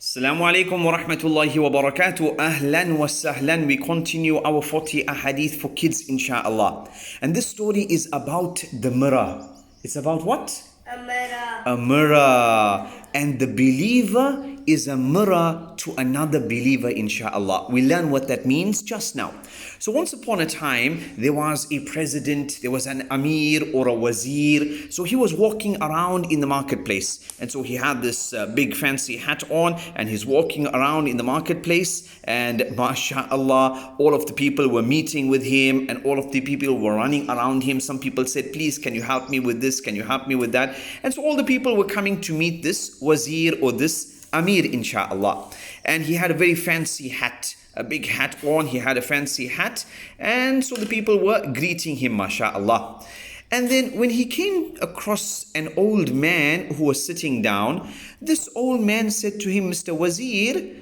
Assalamu alaikum wa rahmatullahi wa barakatuh. Ahlan wa sahlan. We continue our 40 ahadith for kids, inshallah. And this story is about the mirror. It's about what? A mirror. A mirror. And the believer is a mirror to another believer, inshallah. We learn what that means just now. So once upon a time, there was a president, there was an amir or a wazir. So he was walking around in the marketplace. And so he had this big fancy hat on and he's walking around in the marketplace. And mashallah, all of the people were meeting with him and all of the people were running around him. Some people said, please, can you help me with this? Can you help me with that? And so all the people were coming to meet this wazir or this amir, inshallah. And he had a very fancy hat, a big hat on. He had a fancy hat. And so the people were greeting him, mashallah. And then when he came across an old man who was sitting down, this old man said to him, Mr. Wazir,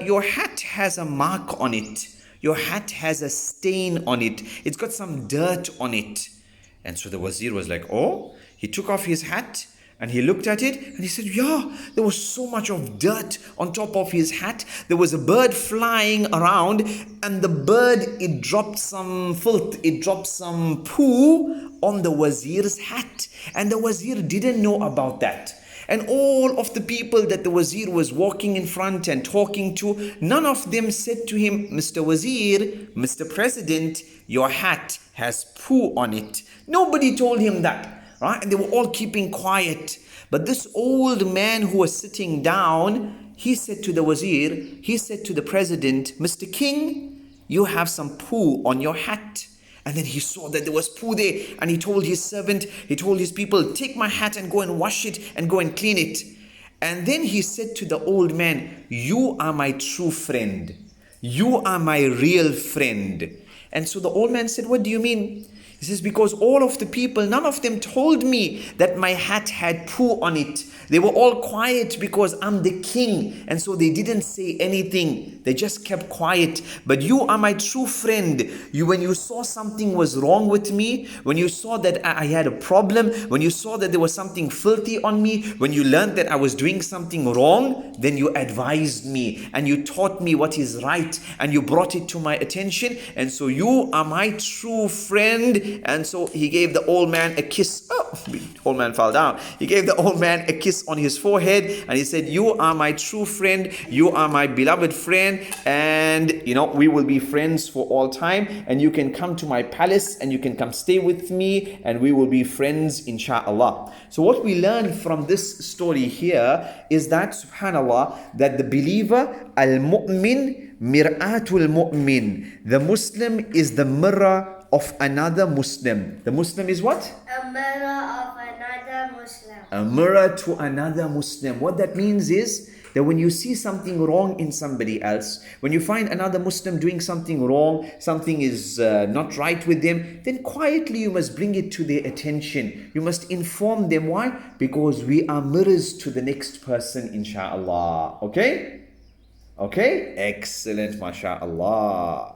your hat has a mark on it. Your hat has a stain on it. It's got some dirt on it. And so the wazir was like, oh, he took off his hat and he looked at it and he said, yeah, there was so much of dirt on top of his hat. There was a bird flying around and the bird, it dropped some filth, it dropped some poo on the wazir's hat. And the wazir didn't know about that. And all of the people that the wazir was walking in front and talking to, none of them said to him, Mr. Wazir, Mr. President, your hat has poo on it. Nobody told him that, right? And they were all keeping quiet. But this old man who was sitting down, he said to the wazir, he said to the president, Mr. King, you have some poo on your hat. And then he saw that there was poo there and he told his servant, he told his people, take my hat and go and wash it and go and clean it. And then he said to the old man, you are my true friend. You are my real friend. And so the old man said, what do you mean? He says, because all of the people, none of them told me that my hat had poo on it. They were all quiet because I'm the king. And so they didn't say anything. They just kept quiet. But you are my true friend. When you saw something was wrong with me, when you saw that I had a problem, when you saw that there was something filthy on me, when you learned that I was doing something wrong, then you advised me and you taught me what is right and you brought it to my attention. And so you are my true friend. And so he gave the old man a kiss. Oh, the old man fell down. He gave the old man a kiss on his forehead and he said, you are my true friend. You are my beloved friend. And we will be friends for all time. And you can come to my palace and you can come stay with me and we will be friends, inshallah. So what we learn from this story here is that, subhanallah, that the believer, al-mu'min, mir'atul mu'min. The Muslim is the mirror of another Muslim. The Muslim is what? A mirror of another Muslim. A mirror to another Muslim. What that means is that when you see something wrong in somebody else, when you find another Muslim doing something wrong, something is not right with them, then quietly you must bring it to their attention. You must inform them. Why? Because we are mirrors to the next person, inshallah. Okay? Okay? Excellent, mashallah.